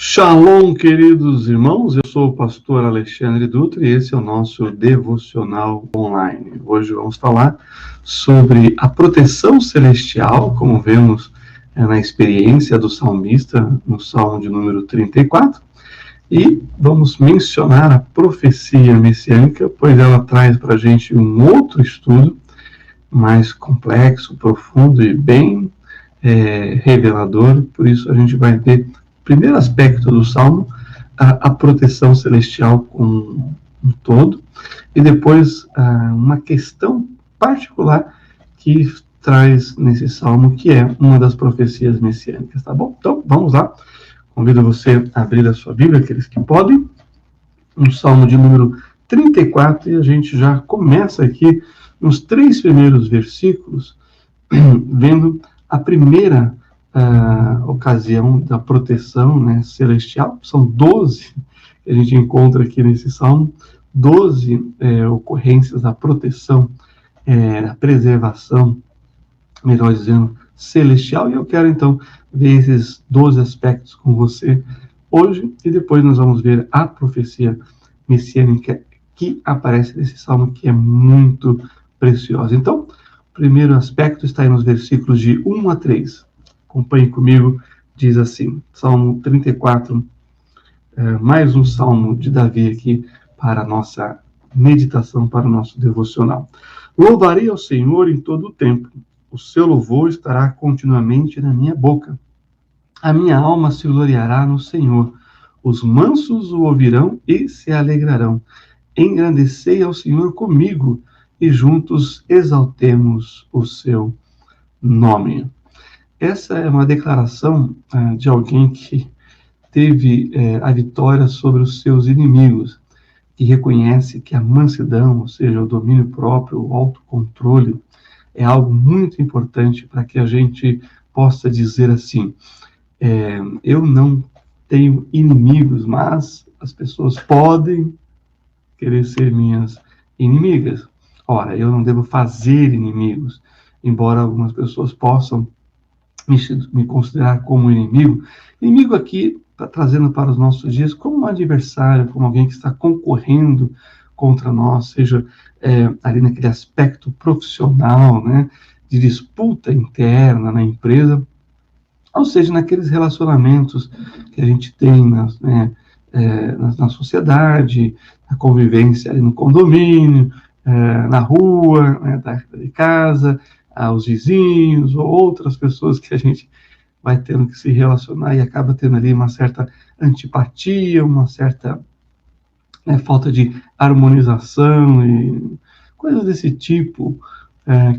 Shalom, queridos irmãos, eu sou o pastor Alexandre Dutra e esse é o nosso devocional online. Hoje vamos falar sobre a proteção celestial, como vemos na experiência do salmista no Salmo de número 34, e vamos mencionar a profecia messiânica, pois ela traz para a gente um outro estudo mais complexo, profundo e bem revelador. Por isso a gente vai ver primeiro aspecto do Salmo, a proteção celestial como um todo, e depois uma questão particular que traz nesse Salmo, que é uma das profecias messiânicas, tá bom? Então, vamos lá. Convido você a abrir a sua Bíblia, aqueles que podem, no Salmo de número 34, e a gente já começa aqui nos 3 primeiros versículos, vendo a primeira ocasião da proteção, celestial. São 12 que a gente encontra aqui nesse Salmo, 12 ocorrências da proteção, da preservação, melhor dizendo, celestial, e eu quero então ver esses 12 aspectos com você hoje, e depois nós vamos ver a profecia messiânica que aparece nesse Salmo, que é muito preciosa. Então, o primeiro aspecto está aí nos versículos de 1 a 3. Acompanhe comigo, diz assim, Salmo 34, mais um Salmo de Davi aqui para a nossa meditação, para o nosso devocional. Louvarei ao Senhor em todo o tempo, o seu louvor estará continuamente na minha boca. A minha alma se gloriará no Senhor, os mansos o ouvirão e se alegrarão. Engrandecei ao Senhor comigo e juntos exaltemos o seu nome. Essa é uma declaração de alguém que teve a vitória sobre os seus inimigos, que reconhece que a mansidão, ou seja, o domínio próprio, o autocontrole, é algo muito importante para que a gente possa dizer assim, eu não tenho inimigos, mas as pessoas podem querer ser minhas inimigas. Ora, eu não devo fazer inimigos, embora algumas pessoas possam me considerar como inimigo. Inimigo aqui está trazendo para os nossos dias como um adversário, como alguém que está concorrendo contra nós, seja ali naquele aspecto profissional, de disputa interna na empresa, ou seja, naqueles relacionamentos que a gente tem na sociedade, na convivência ali no condomínio, na rua, dentro de casa, aos vizinhos ou outras pessoas que a gente vai tendo que se relacionar e acaba tendo ali uma certa antipatia, uma certa falta de harmonização e coisas desse tipo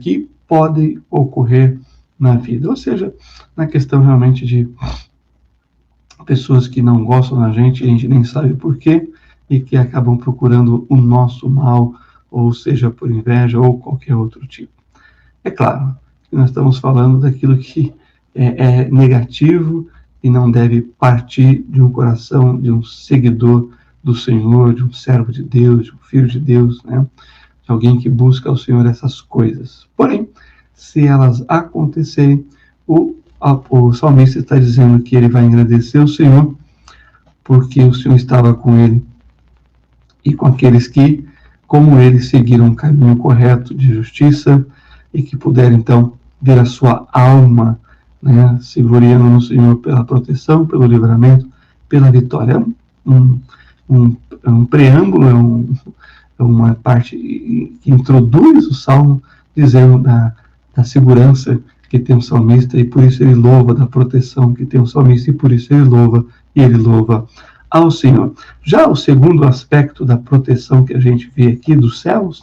que podem ocorrer na vida. Ou seja, na questão realmente de pessoas que não gostam da gente, a gente nem sabe por quê, e que acabam procurando o nosso mal, ou seja, por inveja ou qualquer outro tipo. É claro que nós estamos falando daquilo que é negativo e não deve partir de um coração de um seguidor do Senhor, de um servo de Deus, de um filho de Deus, de alguém que busca ao Senhor essas coisas. Porém, se elas acontecerem, o salmista está dizendo que ele vai agradecer ao Senhor, porque o Senhor estava com ele e com aqueles que, como ele, seguiram um caminho correto de justiça e que puderam, então, ver a sua alma se gloriando no Senhor pela proteção, pelo livramento, pela vitória. É um preâmbulo, é uma parte que introduz o Salmo, dizendo da segurança que tem o salmista, e por isso ele louva, da proteção que tem o salmista, e por isso ele louva ao Senhor. Já o segundo aspecto da proteção que a gente vê aqui dos céus,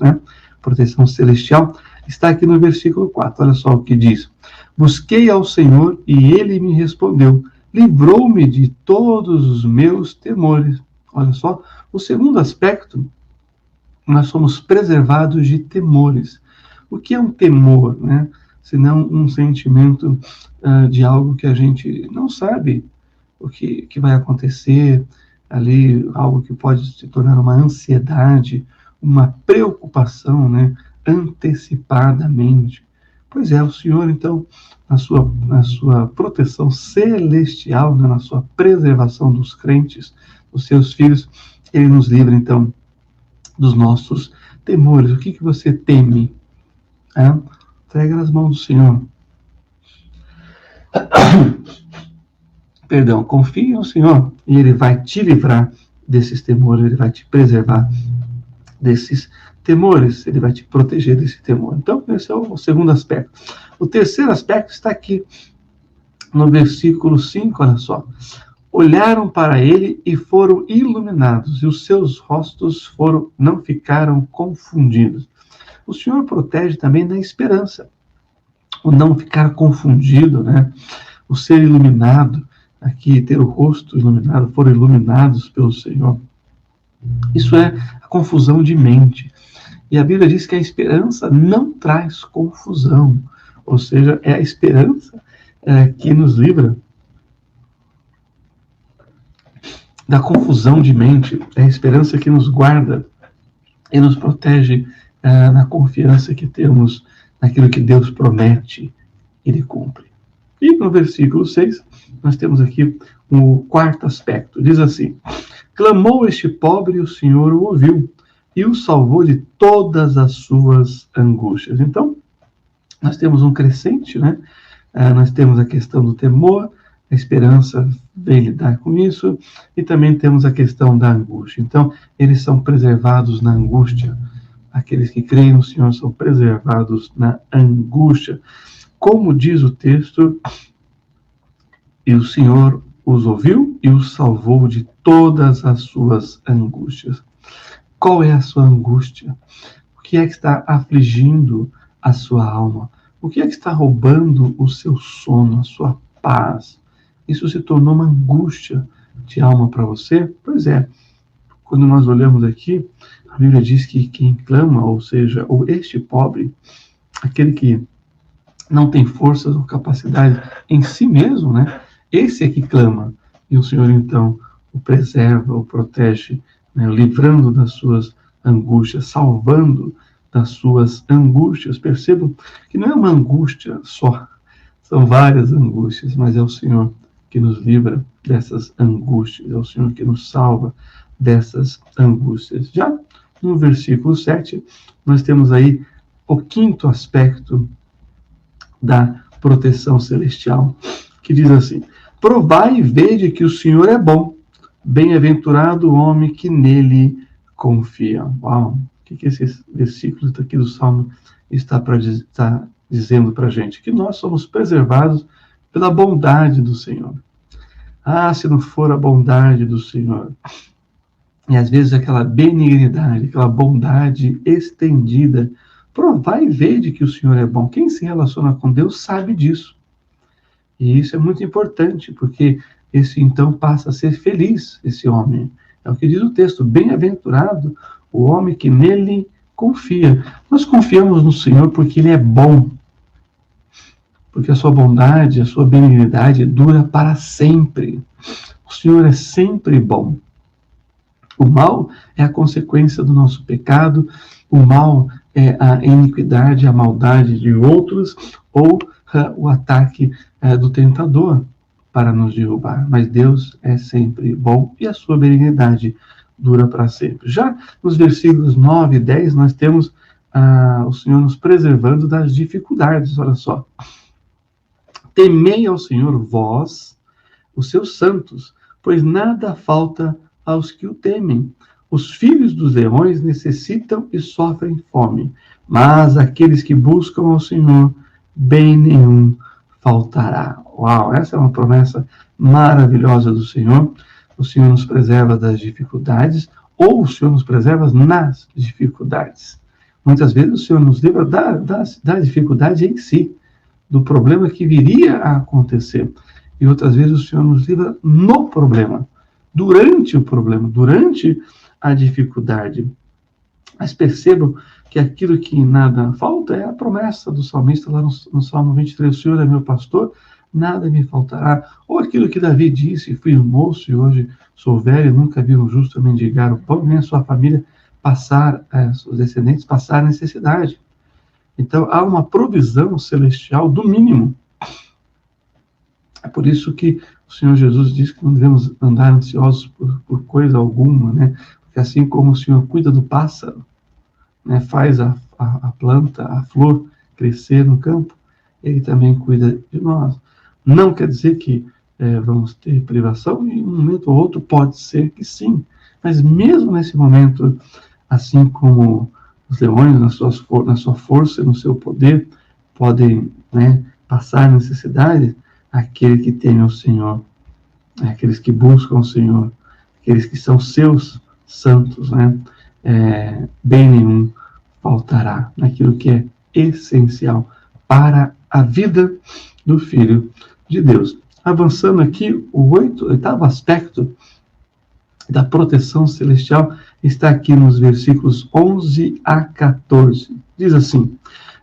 proteção celestial, está aqui no versículo 4. Olha só o que diz. Busquei ao Senhor e ele me respondeu. Livrou-me de todos os meus temores. Olha só, o segundo aspecto, nós somos preservados de temores. O que é um temor, senão um sentimento de algo que a gente não sabe o que vai acontecer ali, algo que pode se tornar uma ansiedade, uma preocupação, antecipadamente. Pois é, o Senhor, então, na sua proteção celestial, né, na sua preservação dos crentes, dos seus filhos, Ele nos livra, então, dos nossos temores. O que você teme? Entrega nas mãos do Senhor. Perdão, confie no Senhor e Ele vai te livrar desses temores, Ele vai te preservar desses temores, Ele vai te proteger desse temor. Então, esse é o segundo aspecto. O terceiro aspecto está aqui no versículo 5, olha só. Olharam para ele e foram iluminados, e os seus rostos não ficaram confundidos. O Senhor protege também da esperança. O não ficar confundido, né? O ser iluminado, aqui ter o rosto iluminado, foram iluminados pelo Senhor. Isso é a confusão de mente. E a Bíblia diz que a esperança não traz confusão. Ou seja, é a esperança que nos livra da confusão de mente. É a esperança que nos guarda e nos protege na confiança que temos naquilo que Deus promete, Ele cumpre. E no versículo 6, nós temos aqui o quarto aspecto. Diz assim: clamou este pobre e o Senhor o ouviu e o salvou de todas as suas angústias. Então, nós temos um crescente, né? Nós temos a questão do temor, a esperança vem lidar com isso, e também temos a questão da angústia. Então, eles são preservados na angústia. Aqueles que creem no Senhor são preservados na angústia. Como diz o texto, e o Senhor os ouviu e os salvou de todas as suas angústias. Qual é a sua angústia? O que é que está afligindo a sua alma? O que é que está roubando o seu sono, a sua paz? Isso se tornou uma angústia de alma para você? Pois é, quando nós olhamos aqui, a Bíblia diz que quem clama, ou seja, este pobre, aquele que não tem forças ou capacidade em si mesmo, né? Esse é que clama. E o Senhor, então, o preserva, o protege, né? Livrando das suas angústias, salvando das suas angústias. Percebam que não é uma angústia só, são várias angústias, mas é o Senhor que nos livra dessas angústias, é o Senhor que nos salva dessas angústias. Já no versículo 7, nós temos aí o quinto aspecto da proteção celestial, que diz assim: provai e vede que o Senhor é bom, bem-aventurado o homem que nele confia. Uau! O que esse versículo aqui do Salmo está dizendo para a gente? Que nós somos preservados pela bondade do Senhor. Se não for a bondade do Senhor, e às vezes aquela benignidade, aquela bondade estendida, provai e vede que o Senhor é bom. Quem se relaciona com Deus sabe disso. E isso é muito importante, porque esse então passa a ser feliz, esse homem. É o que diz o texto: bem-aventurado o homem que nele confia. Nós confiamos no Senhor porque Ele é bom. Porque a sua bondade, a sua benignidade dura para sempre. O Senhor é sempre bom. O mal é a consequência do nosso pecado, o mal é a iniquidade, a maldade de outros, ou o ataque do tentador para nos derrubar. Mas Deus é sempre bom e a sua benignidade dura para sempre. Já nos versículos 9 e 10, nós temos o Senhor nos preservando das dificuldades. Olha só. Temei ao Senhor, vós, os seus santos, pois nada falta aos que o temem. Os filhos dos leões necessitam e sofrem fome, mas aqueles que buscam ao Senhor, bem nenhum faltará. Uau, essa é uma promessa maravilhosa do Senhor. O Senhor nos preserva das dificuldades, ou o Senhor nos preserva nas dificuldades. Muitas vezes o Senhor nos livra da dificuldade em si, do problema que viria a acontecer. E outras vezes o Senhor nos livra no problema, durante o problema, durante a dificuldade. Mas percebam que aquilo que nada falta é a promessa do salmista lá no Salmo 23, o Senhor é meu pastor, nada me faltará. Ou aquilo que Davi disse: fui moço e hoje sou velho, nunca vi um justo mendigar o pão, nem a sua família seus descendentes passar necessidade. Então, há uma provisão celestial do mínimo. É por isso que o Senhor Jesus diz que não devemos andar ansiosos por coisa alguma, né? Porque assim como o Senhor cuida do pássaro, né, faz a planta, a flor crescer no campo, Ele também cuida de nós. Não quer dizer que vamos ter privação, e em um momento ou outro pode ser que sim. Mas mesmo nesse momento, assim como os leões, na sua força e no seu poder, podem, né, passar necessidade, aquele que teme o Senhor, aqueles que buscam o Senhor, aqueles que são seus santos, né, bem nenhum faltará naquilo que é essencial para a vida do Filho de Deus. Avançando aqui, o oitavo aspecto da proteção celestial está aqui nos versículos 11 a 14. Diz assim: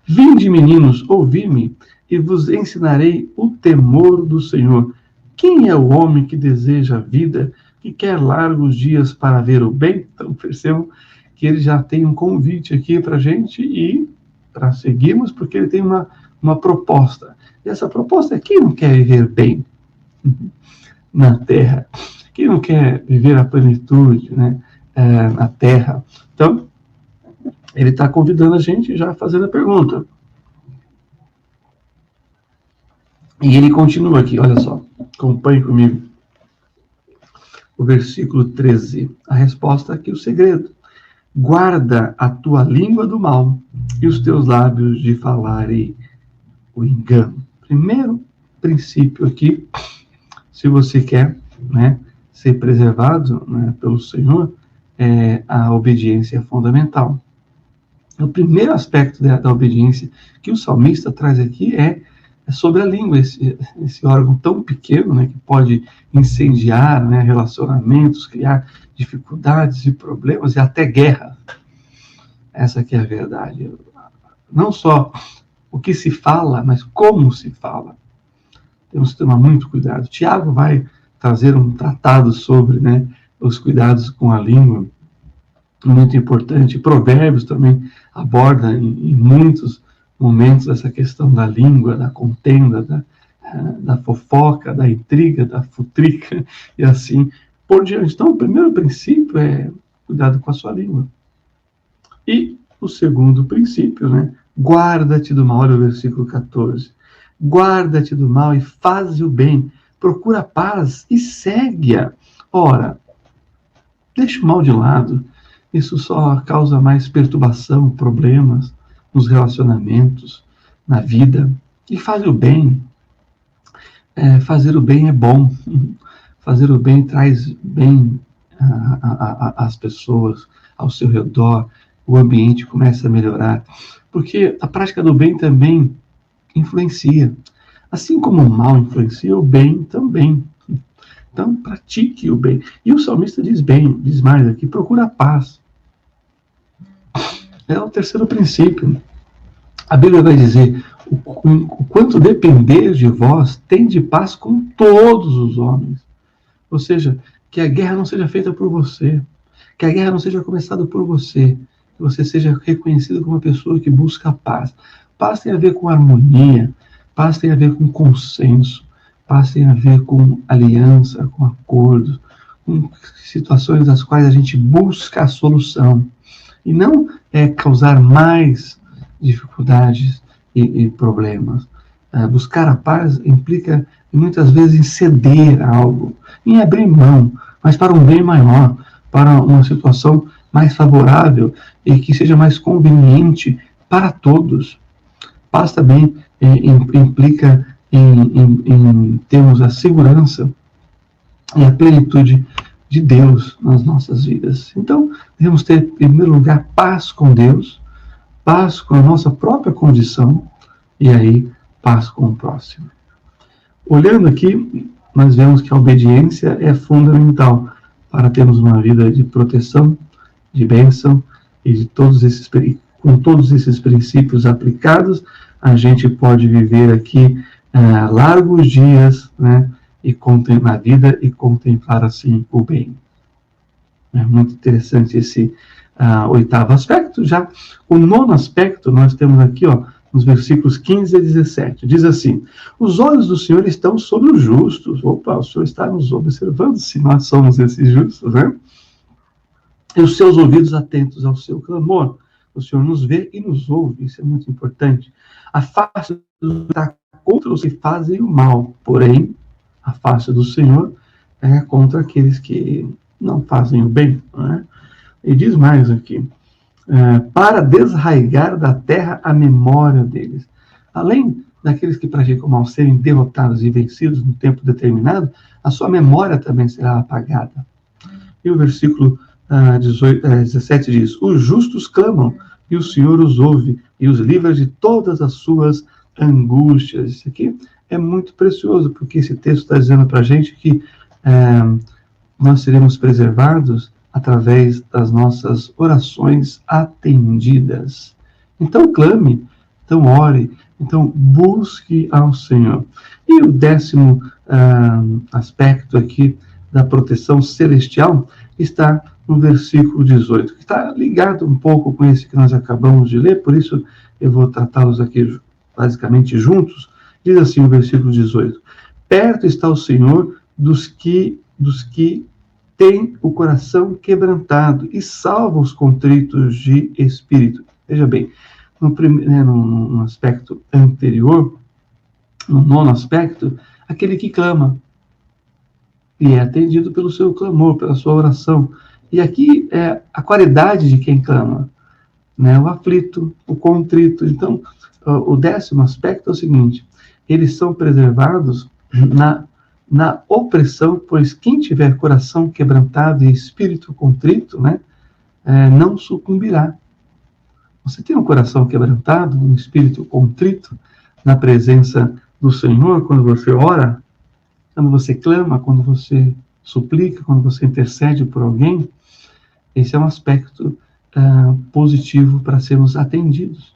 Vinde, meninos, ouvi-me, e vos ensinarei o temor do Senhor. Quem é o homem que deseja a vida, que quer largos dias para ver o bem? Então, percebam que ele já tem um convite aqui para a gente e para seguirmos, porque ele tem uma proposta. E essa proposta é: quem não quer viver bem na terra? Quem não quer viver a plenitude, né, na terra? Então, ele está convidando a gente, já fazendo a pergunta. E ele continua aqui, olha só, acompanhe comigo. O versículo 13, a resposta aqui, o segredo. Guarda a tua língua do mal e os teus lábios de falarem o engano. Primeiro princípio aqui, se você quer, né, ser preservado, né, pelo Senhor, a obediência é fundamental. O primeiro aspecto da obediência que o salmista traz aqui é sobre a língua, esse órgão tão pequeno, né, que pode incendiar, né, relacionamentos, criar dificuldades e problemas e até guerra. Essa que é a verdade. Não só o que se fala, mas como se fala. Temos que tomar muito cuidado. Tiago vai trazer um tratado sobre, né, os cuidados com a língua, muito importante. Provérbios também aborda em muitos momentos essa questão da língua, da contenda, da fofoca, da intriga, da futrica, e assim por diante. Então, o primeiro princípio é cuidado com a sua língua. E o segundo princípio, né? Guarda-te do mal, olha o versículo 14. Guarda-te do mal e faz o bem, procura a paz e segue-a. Ora, deixa o mal de lado, isso só causa mais perturbação, problemas nos relacionamentos, na vida. E faz o bem. Fazer o bem é bom. Fazer o bem traz bem às pessoas ao seu redor, o ambiente começa a melhorar. Porque a prática do bem também influencia. Assim como o mal influencia, o bem também. Então, pratique o bem. E o salmista diz mais aqui, procura a paz. É o terceiro princípio. A Bíblia vai dizer, o quanto depender de vós, tende paz com todos os homens. Ou seja, que a guerra não seja feita por você, que a guerra não seja começada por você, que você seja reconhecido como uma pessoa que busca a paz. Paz tem a ver com harmonia, paz tem a ver com consenso, paz tem a ver com aliança, com acordos, com situações das quais a gente busca a solução. E não causar mais dificuldades e problemas. Buscar a paz implica, muitas vezes, em ceder a algo, em abrir mão, mas para um bem maior, para uma situação mais favorável e que seja mais conveniente para todos. Paz também implica em termos a segurança e a plenitude de Deus nas nossas vidas. Então, devemos ter, em primeiro lugar, paz com Deus, paz com a nossa própria condição e aí paz com o próximo. Olhando aqui, nós vemos que a obediência é fundamental para termos uma vida de proteção, de bênção e com todos esses princípios aplicados, a gente pode viver aqui largos dias, né, na vida e contemplar assim o bem. É muito interessante esse oitavo aspecto. Já o nono aspecto, nós temos aqui, nos versículos 15 a 17. Diz assim: os olhos do Senhor estão sobre os justos. Opa, o Senhor está nos observando, se nós somos esses justos, né? E os seus ouvidos atentos ao seu clamor. O Senhor nos vê e nos ouve, isso é muito importante. A face do Senhor está contra os que fazem o mal, porém, a face do Senhor é contra aqueles que não fazem o bem, né? E diz mais aqui: para desraigar da terra a memória deles. Além daqueles que praticam mal serem derrotados e vencidos no tempo determinado, a sua memória também será apagada. E o versículo 17 diz: os justos clamam, e o Senhor os ouve, e os livra de todas as suas angústias. Isso aqui é muito precioso, porque esse texto está dizendo para a gente que nós seremos preservados através das nossas orações atendidas. Então clame, então ore, então busque ao Senhor. E o 10º aspecto aqui da proteção celestial está no versículo 18, que está ligado um pouco com esse que nós acabamos de ler, por isso eu vou tratá-los aqui basicamente juntos. Diz assim o versículo 18: perto está o Senhor dos que tem o coração quebrantado e salva os contritos de espírito. Veja bem, no aspecto anterior, no nono aspecto, aquele que clama e é atendido pelo seu clamor, pela sua oração. E aqui é a qualidade de quem clama, né? O aflito, o contrito. Então, o 10º aspecto é o seguinte: eles são preservados na opressão, pois quem tiver coração quebrantado e espírito contrito, né, não sucumbirá. Você tem um coração quebrantado, um espírito contrito, na presença do Senhor, quando você ora, quando você clama, quando você suplica, quando você intercede por alguém, esse é um aspecto positivo para sermos atendidos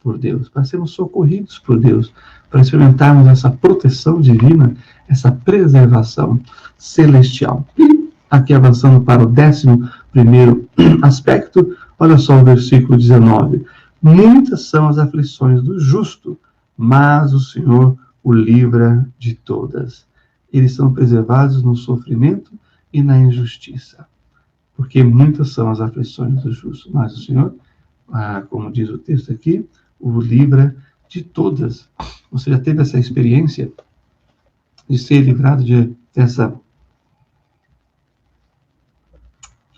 por Deus, para sermos socorridos por Deus, para experimentarmos essa proteção divina, essa preservação celestial. E aqui avançando para o 11º aspecto, olha só o versículo 19. Muitas são as aflições do justo, mas o Senhor o livra de todas. Eles são preservados no sofrimento e na injustiça, porque muitas são as aflições do justo, mas o Senhor, como diz o texto aqui, o livra de todas. Você já teve essa experiência de ser livrado dessa,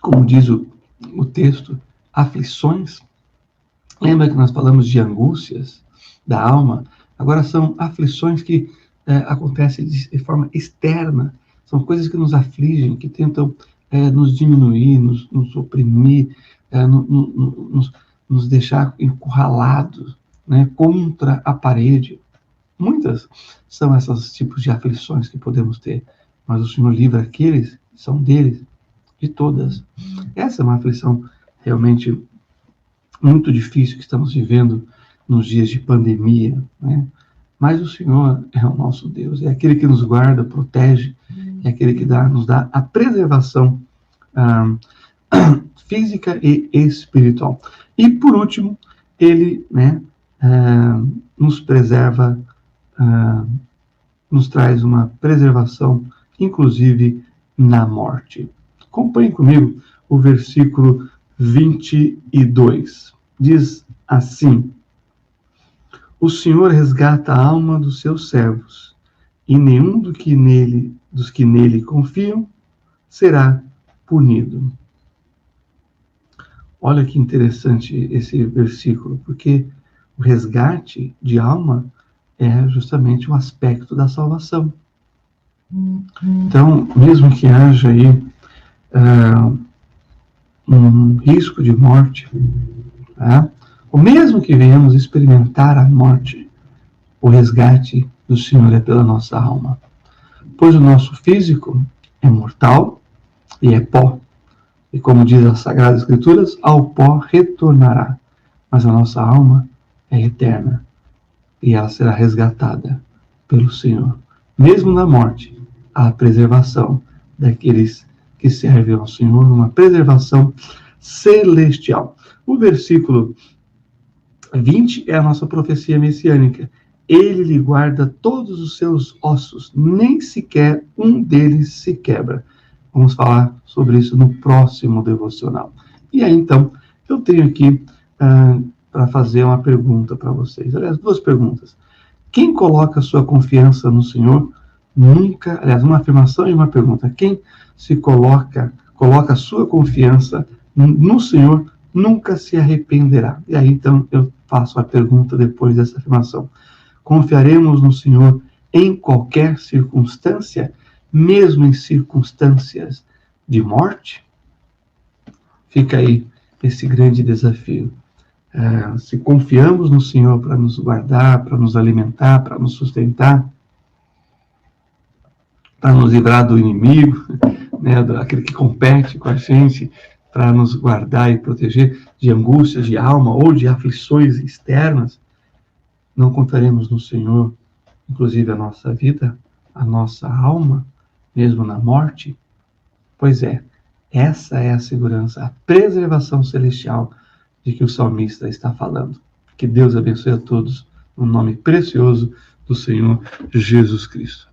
como diz o texto, aflições? Lembra que nós falamos de angústias da alma? Agora são aflições que acontecem de forma externa. São coisas que nos afligem, que tentam nos diminuir, nos oprimir, nos deixar encurralados, né, contra a parede. Muitas são esses tipos de aflições que podemos ter, mas o Senhor livra aqueles que são deles, de todas. Essa é uma aflição realmente muito difícil que estamos vivendo nos dias de pandemia, né? Mas o Senhor é o nosso Deus, é aquele que nos guarda, protege, é aquele que nos dá a preservação física e espiritual. E, por último, ele, né, nos preserva, nos traz uma preservação, inclusive na morte. Acompanhe comigo o versículo 22. Diz assim: o Senhor resgata a alma dos seus servos, e nenhum dos que nele confiam será punido. Olha que interessante esse versículo, porque o resgate de alma é justamente o aspecto da salvação. Então, mesmo que haja aí um risco de morte, tá? Ou mesmo que venhamos experimentar a morte, o resgate do Senhor é pela nossa alma. Pois o nosso físico é mortal e é pó. E como diz as Sagradas Escrituras, ao pó retornará. Mas a nossa alma é eterna e ela será resgatada pelo Senhor. Mesmo na morte, há a preservação daqueles que servem ao Senhor, uma preservação celestial. O versículo 20 é a nossa profecia messiânica. Ele lhe guarda todos os seus ossos, nem sequer um deles se quebra. Vamos falar sobre isso no próximo devocional. E aí, então, eu tenho aqui para fazer uma pergunta para vocês. Aliás, duas perguntas. Quem coloca sua confiança no Senhor nunca... Aliás, uma afirmação e uma pergunta. Quem se coloca a sua confiança no Senhor nunca se arrependerá. E aí, então, eu faço a pergunta depois dessa afirmação. Confiaremos no Senhor em qualquer circunstância, mesmo em circunstâncias de morte? Fica aí esse grande desafio. Se confiamos no Senhor para nos guardar, para nos alimentar, para nos sustentar, para nos livrar do inimigo, né, daquele que compete com a gente, para nos guardar e proteger de angústias de alma ou de aflições externas, não contaremos no Senhor, inclusive a nossa vida, a nossa alma, mesmo na morte? Pois é, essa é a segurança, a preservação celestial de que o salmista está falando. Que Deus abençoe a todos, no nome precioso do Senhor Jesus Cristo.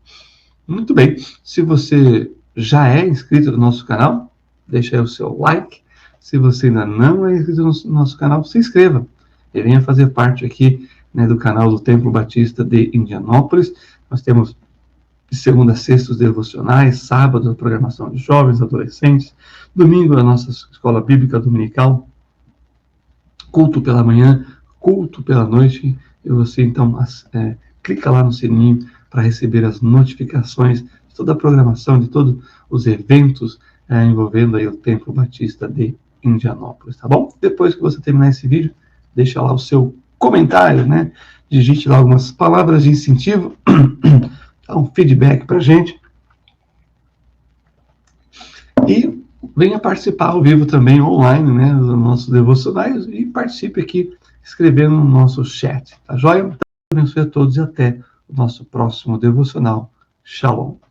Muito bem, se você já é inscrito no nosso canal, deixa aí o seu like. Se você ainda não é inscrito no nosso canal, se inscreva e venha fazer parte aqui, né, do canal do Templo Batista de Indianópolis. Nós temos de segunda a sexta os devocionais, sábado a programação de jovens, adolescentes, domingo a nossa escola bíblica dominical, culto pela manhã, culto pela noite, e você então clica lá no sininho para receber as notificações de toda a programação, de todos os eventos envolvendo aí o Templo Batista de Indianópolis, tá bom? Depois que você terminar esse vídeo, deixa lá o seu comentário, né? Digite lá algumas palavras de incentivo, dá um feedback pra gente. E venha participar ao vivo também, online, né, dos nossos devocionais, e participe aqui, escrevendo no nosso chat, tá joia? Então, abençoe a todos e até o nosso próximo devocional. Shalom.